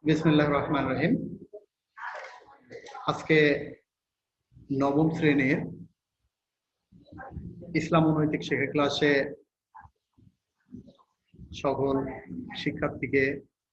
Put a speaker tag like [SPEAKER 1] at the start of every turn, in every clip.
[SPEAKER 1] বিসমিল্লাহির রহমানির রহিম। আজকে নবম শ্রেণীর ইসলাম ও নৈতিক শিক্ষা ক্লাসে সকল শিক্ষার্থীকে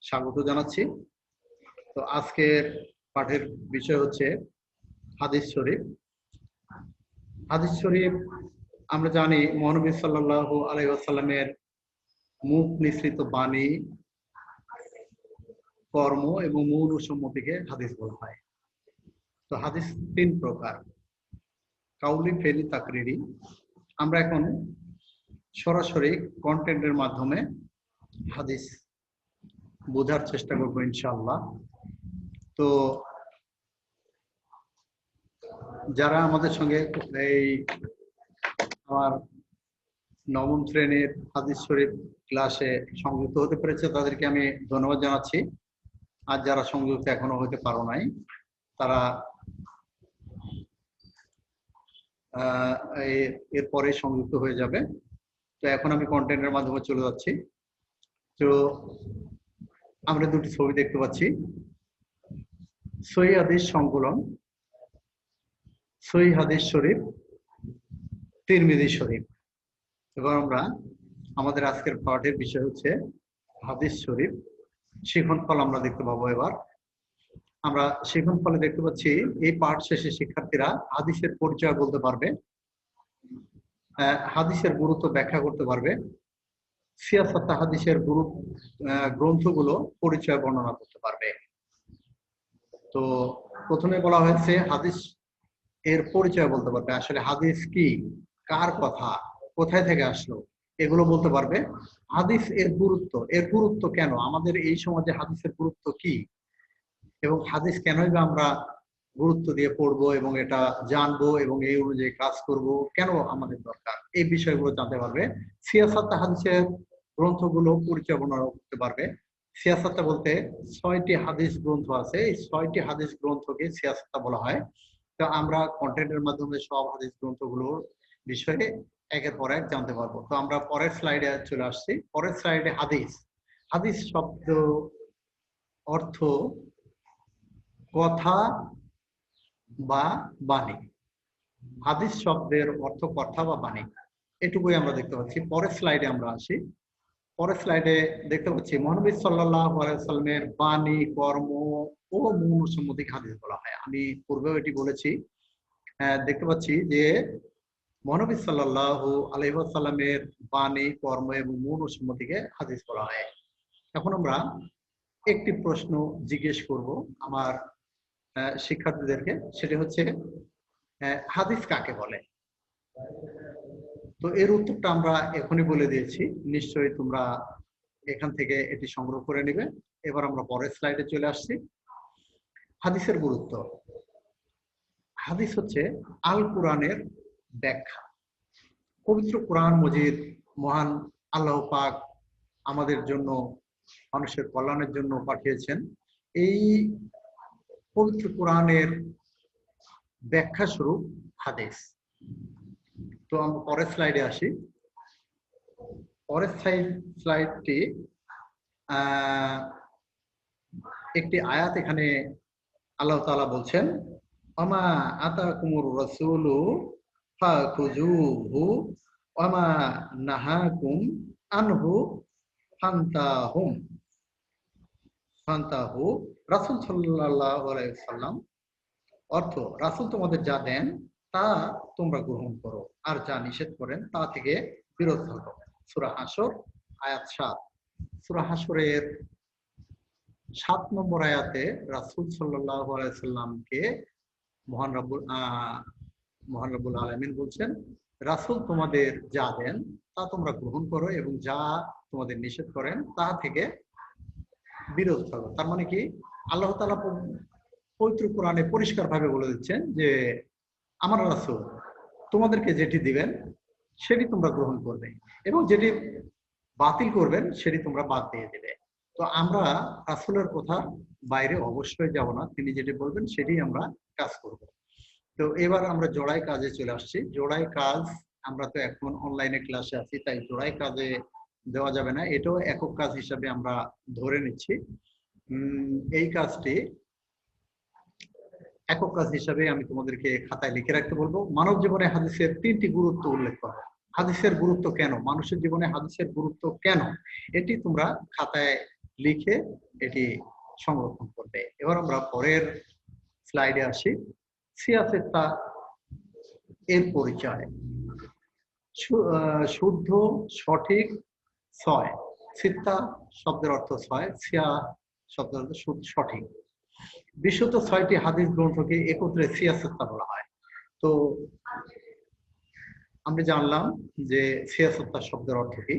[SPEAKER 1] স্বাগত জানাচ্ছি। তো আজকের পাঠের বিষয় হচ্ছে হাদিস শরীফ। হাদিস শরীফ আমরা জানি মহানবী সাল্লাল্লাহু আলাইহি ওয়াসাল্লামের মুখ নিঃসৃত বাণী, কর্ম এবং মৌনসম্মতিকে হাদিস বলা হয়। তো হাদিস তিন প্রকার: কাউলি, ফেলি, তাকরিরি। আমরা এখন সরাসরি কন্টেন্টের মাধ্যমে হাদিস বোঝার চেষ্টা করবো ইনশাআল্লাহ। তো যারা আমাদের সঙ্গে এই আমার নবম শ্রেণীর হাদিস শরীফ ক্লাসে সংযুক্ত হতে পেরেছে তাদেরকে আমি ধন্যবাদ জানাচ্ছি। আর যারা সংযুক্ত এখনো হতে পারো নাই তারা এরপরে সংযুক্ত হয়ে যাবে। তো এখন আমি কন্টেন্টের মাধ্যমে চলে যাচ্ছি। তো আমরা দুটি ছবি দেখতে পাচ্ছি, সহিহ হাদিস সংকলন, সহিহ হাদিস শরীফ, তিরমিজি শরীফ। এবার আমরা আমাদের আজকের পাঠের বিষয় হচ্ছে হাদিস শরীফ। শিখন ফল আমরা দেখতে পাবো। এবার আমরা শিখন ফলে দেখতে পাচ্ছি এই পাঠ শেষে শিক্ষার্থীরা হাদিসের পরিচয় বলতে পারবে, হাদিসের গুরুত্ব ব্যাখ্যা করতে পারবে, সিয়াসাত হাদিসের গ্রন্থগুলো পরিচয় বর্ণনা করতে পারবে। তো প্রথমে বলা হয়েছে হাদিস এর পরিচয় বলতে পারবে, আসলে হাদিস কি, কার কথা, কোথায় থেকে আসলো, এগুলো বলতে পারবে। হাদিস এর গুরুত্ব কেন, আমাদের এই সমাজে হাদিসের গুরুত্ব কি, এবং হাদিস কেনই বা আমরা গুরুত্ব দিয়ে পড়বো এবং এটা জানবো এবং এই অনুযায়ী কাজ করব, কেন আমাদের দরকার, এই বিষয়গুলো জানতে পারবে। সিয়াসাত হাদিসের গ্রন্থগুলো পরিচয় বর্ণনা করতে পারবে। সিয়াসাত বলতে 6টি হাদিস গ্রন্থ আছে, এই 6টি হাদিস গ্রন্থকে সিয়াসাত বলা হয়। তো আমরা কন্টেন্টের মাধ্যমে সব হাদিস গ্রন্থগুলোর বিষয়ে একের পর এক জানতে পারবো। তো আমরা পরের স্লাইডে চলে আসছি। পরের স্লাইডে হাদিস শব্দ অর্থ কথা বা বাণী। হাদিস শব্দের অর্থ কথা বা বাণী, এটুকুই আমরা দেখতে পাচ্ছি। পরের স্লাইডে আমরা আসি। পরের স্লাইডে দেখতে পাচ্ছি মহানবী সাল্লাল্লাহু আলাইহি ওয়াসাল্লামের বাণী, কর্ম ও মৌনসম্মতিকে হাদিস বলা হয়। আমি পূর্বেও এটি বলেছি। দেখতে পাচ্ছি যে মহানবী সাল্লাল্লাহু আলাইহি ওয়াসাল্লামের বাণী, কর্ম এবং মৌনসম্মতিকে হাদিস বলা হয়। এখন আমরা একটি প্রশ্ন জিজ্ঞেস করব আমার শিক্ষার্থীদেরকে, সেটি হচ্ছে হাদিস কাকে বলে। তো এর উত্তরটা আমরা এখনই বলে দিয়েছি, নিশ্চয়ই তোমরা এখান থেকে এটি সংগ্রহ করে নেবে। এবার আমরা পরের স্লাইডে চলে আসছি। হাদিসের গুরুত্ব। হাদিস হচ্ছে আল কোরআনের ব্যাখ্যা। পবিত্র কোরআন মজিদ মহান আল্লাহ পাক আমাদের জন্য, মানুষের কল্যাণের জন্য পাঠিয়েছেন। এই পবিত্র কোরআনের ব্যাখ্যা স্বরূপ হাদিস। তো আমরা পরের স্লাইডে আসি। পরের স্লাইডটি একটি আয়াত, এখানে আল্লাহ তাআলা বলছেন, আমা আতাকুমুর রাসূলু ফাখুযুহু ওয়ামা নাহাকুম আনহু ফান্তাহু। রাসূল সাল্লাল্লাহু আলাইহি ওয়াসাল্লাম অর্থ, রাসূল তোমাদের যা দেন তা তোমরা গ্রহণ করো, আর যা নিষেধ করেন তা থেকে বিরত থাকো। সূরা হাসর আয়াত 7। সূরা হাসরের 7 নম্বর আয়াতে রাসূল সাল্লাল্লাহু আলাইহি ওয়াসাল্লামকে মহান রব্বুল আলামিন বলছেন, রাসূল তোমাদের যা দেন তা তোমরা গ্রহণ করো এবং যা তোমাদের নিষেধ করেন তা থেকে বিরত থাকো। তার মানে কি, আল্লাহ তাআলা পবিত্র কোরআনে পরিষ্কারভাবে বলে দিচ্ছেন যে আমার রাসূল তোমাদেরকে যেটি দিবেন সেটি তোমরা গ্রহণ করবে এবং যেটি বাতিল করবেন সেটি তোমরা বাদ দিয়ে দেবে। তো আমরা রাসূলের কথা বাইরে অবশ্যই যাব না, তিনি যেটি বলবেন সেটি আমরা কাজ করব। তো এবার আমরা জোড়াই কাজে চলে আসছি। জোড়াই কাজ, আমরা তো এখন অনলাইনে ক্লাসে আছি, তাই জোড়াই কাজে দেওয়া যাবে না, এটাও একক কাজ হিসাবে আমরা ধরে নিচ্ছি। এই কাজটি একক কাজ হিসাবে আমি তোমাদেরকে খাতায় লিখে রাখতে বলবো। মানব জীবনে হাদিসের 3টি গুরুত্ব উল্লেখ করো। হাদিসের গুরুত্ব কেন, মানুষের জীবনে হাদিসের গুরুত্ব কেন, এটি তোমরা খাতায় লিখে এটি সংরক্ষণ করবে। এবার আমরা পরের স্লাইডে আসি। সিয়াসেত্তা এর পরিচয়। শুদ্ধ, সঠিক, ছয়। সিত্তা শব্দের অর্থ ছয়, সিয়া শব্দের অর্থ সঠিক। বিশুদ্ধ 6টি হাদিস গ্রন্থকে একত্রে সিয়াসেত্তা বলা হয়। তো আমরা জানলাম যে সিয়াসেত্তা শব্দের অর্থ কি,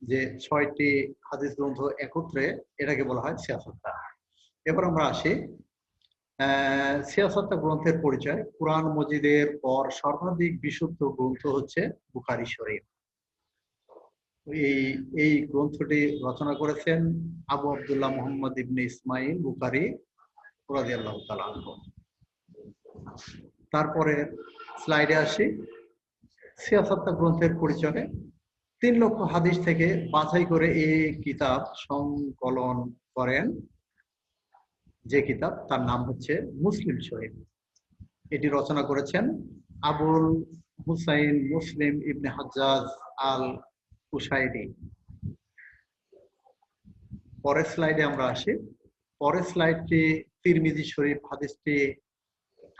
[SPEAKER 1] যে 6টি হাদিস গ্রন্থ একত্রে এটাকে বলা হয় সিয়াসেত্তা। এবার আমরা আসি সিয়াসেত্তা গ্রন্থের পরিচয়। কুরআন মজিদের পর সর্বাধিক বিশুদ্ধ গ্রন্থ হচ্ছে বুখারী শরীফ। এই গ্রন্থটি রচনা করেছেন আবু আব্দুল্লাহ মুহাম্মদ ইবনে ইসমাইল বুখারী রাদিয়াল্লাহু তাআলা আনহু। তারপরে স্লাইডে আসি। সিয়াসেত্তা গ্রন্থের পরিচয়। 3 লক্ষ হাদিস থেকে বাছাই করে এই কিতাব সংকলন করেন যে কিতাব, তার নাম হচ্ছে মুসলিম শরীফ। এটি রচনা করেছেন আবুল হুসাইন মুসলিম ইবনে হাজ্জাজ আল কুশাইরি। পরের স্লাইডে আমরা আসি। পরের স্লাইডটি তিরমিজি শরীফ।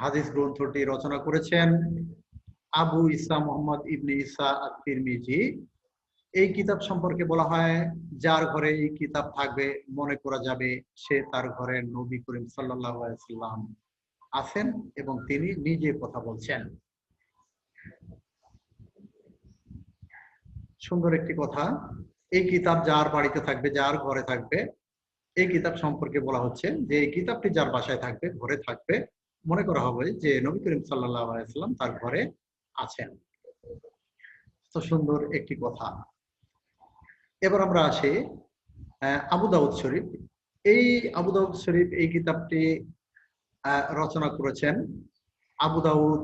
[SPEAKER 1] হাদিস গ্রন্থটি রচনা করেছেন আবু ইসা মোহাম্মদ ইবনে ইসা আত-তিরমিজি। এই কিতাব সম্পর্কে বলা হয়, যার ঘরে এই কিতাব থাকবে মনে করা যাবে সে তার ঘরে নবী করিম সাল্লাল্লাহু আলাইহি ওয়াসাল্লাম আছেন এবং তিনি নিজে কথা বলছেন। সুন্দর একটি কথা। এই কিতাব যার বাড়িতে থাকবে, যার ঘরে থাকবে, এই কিতাব সম্পর্কে বলা হচ্ছে যে এই কিতাবটি যার বাসায় থাকবে, ঘরে থাকবে, মনে করা হবে যে নবী করিম সাল্লাল্লাহু আলাইহি ওয়াসাল্লাম তার ঘরে আছেন। তো সুন্দর একটি কথা। এবার আমরা আসি আবু দাউদ শরীফ। এই আবু দাউদ শরীফ এই কিতাবটি রচনা করেছেন আবু দাউদ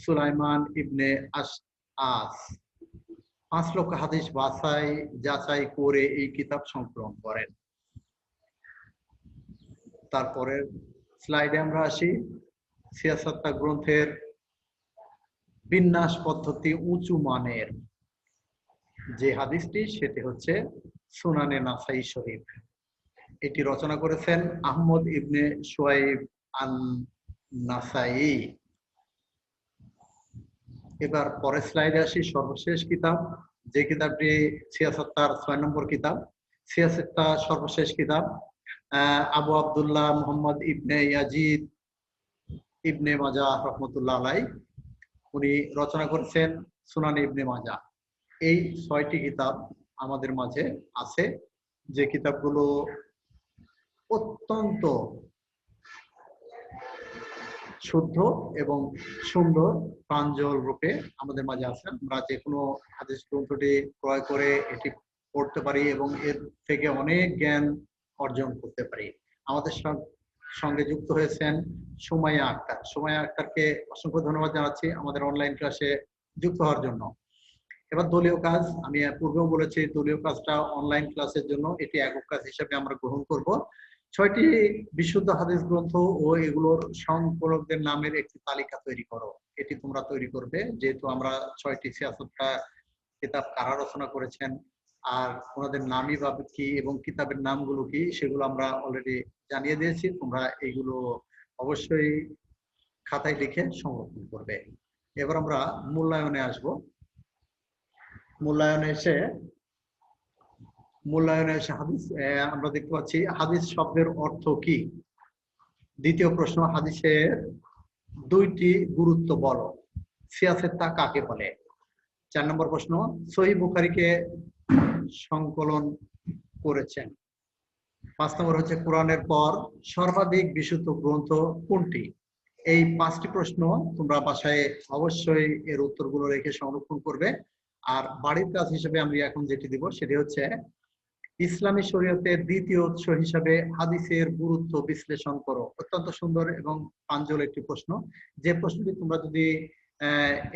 [SPEAKER 1] সুলাইমান ইবনে আশআস। 5 লক্ষ হাদিস যাচাই করে এই কিতাব সংকলন করেন। তারপরে স্লাইডে আমরা আসি। সিয়াসেত্তা গ্রন্থের বিন্যাস পদ্ধতি উঁচু মানের। যে হাদিসটি সেটি হচ্ছে সুনানে নাসাই শরীফ। এটি রচনা করেছেন আহমদ ইবনে শুয়াইব আন-নাসাই। এবার পরের স্লাইডে আসি। সর্বশেষ কিতাব, যে কিতাবটি সিয়াসেত্তার 6 নম্বর কিতাব, সিয়াসেত্তা সর্বশেষ কিতাব। আবু আব্দুল্লাহ মুহাম্মদ ইবনে ইয়াজিদ ইবনে মাজাহ রাহমাতুল্লাহ আলাইহি, উনি রচনা করেছেন সুনান ইবনে মাজাহ। এই 6টি কিতাব আমাদের মাঝে আছে, যে কিতাবগুলো অত্যন্ত শুদ্ধ এবং সুন্দর প্রাঞ্জল রূপে আমাদের মাঝে আছে। আমরা যে কোনো হাদিস গ্রন্থটি ক্রয় করে এটি পড়তে পারি এবং এর থেকে অনেক জ্ঞান অর্জন করতে পারি। আমাদের সঙ্গে যুক্ত হয়েছেন সুমাইয়া আক্তার। সুমাইয়া আক্তারকে অসংখ্য ধন্যবাদ জানাচ্ছি আমাদের অনলাইন ক্লাসে যুক্ত হওয়ার জন্য। এবার দলীয় কাজ, আমি পূর্বেও বলেছি দলীয় কাজটা অনলাইন ক্লাসের জন্য, এটি একক কাজ হিসেবে আমরা গ্রহণ করব। 6টি বিশুদ্ধ হাদিস গ্রন্থ ও এগুলোর সংকলকদের নামের একটি তালিকা তৈরি করো। এটি তোমরা তৈরি করবে, যেহেতু আমরা 6টি সিয়াসেত্তা কিতাব কারা রচনা করেছেন আর ওনাদের নামই বা কি এবং কিতাবের নামগুলো কি সেগুলো আমরা অলরেডি জানিয়ে দিয়েছি। তোমরা এইগুলো অবশ্যই খাতায় লিখে সংরক্ষণ করবে। এবার আমরা মূল্যায়নে আসব। মূল্যায়নে এসে হাদিস আমরা দেখতে পাচ্ছি হাদিস শব্দের অর্থ কি। দ্বিতীয় প্রশ্ন, হাদিসের 2টি গুরুত্ব বলো। সিয়াসেত্তা কাকে বলে? 4 নম্বর প্রশ্ন, সহিহ বুখারীকে সংকলন করেছেন। 5 নম্বর হচ্ছে কোরআনের পর সর্বাধিক বিশুদ্ধ গ্রন্থ কোনটি? এই 5টি প্রশ্ন তোমরা বাসায় অবশ্যই এর উত্তরগুলো রেখে সংরক্ষণ করবে। আর বাড়ির কাজ হিসেবে আমি এখন যেটি দিব সেটি হচ্ছে ইসলামী শরীয়তের দ্বিতীয় উৎস হিসাবে হাদিসের গুরুত্ব বিশ্লেষণ করো। অত্যন্ত সুন্দর এবং প্রাঞ্জল একটি প্রশ্ন। যে প্রশ্নটি তোমরা যদি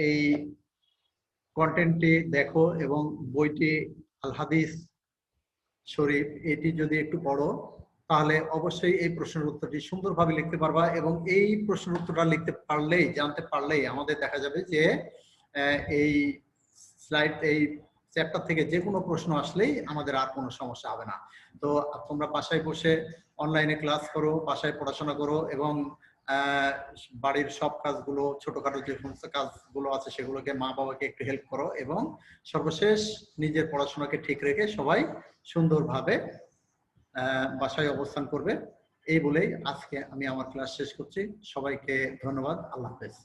[SPEAKER 1] এই কন্টেন্টটি দেখো এবং বইটি আল হাদিস শরীফ এটি যদি একটু পড়ো, তাহলে অবশ্যই এই প্রশ্নের উত্তরটি সুন্দরভাবে লিখতে পারবা, এবং এই প্রশ্নের উত্তরটা লিখতে পারলেই, জানতে পারলেই আমাদের দেখা যাবে যে এই স্লাইড, এই চ্যাপ্টার থেকে যে কোনো প্রশ্ন আসলেই আমাদের আর কোনো সমস্যা হবে না। তো তোমরা বাসায় বসে অনলাইনে ক্লাস করো, বাসায় পড়াশোনা করো, এবং বাড়ির সব কাজগুলো, ছোটখাটো যে সমস্ত কাজগুলো আছে সেগুলোকে মা বাবাকে একটু হেল্প করো, এবং সর্বশেষ নিজের পড়াশোনাকে ঠিক রেখে সবাই সুন্দরভাবে বাসায় অবস্থান করবে। এই বলেই আজকে আমি আমার ক্লাস শেষ করছি। সবাইকে ধন্যবাদ। আল্লাহ হাফেজ।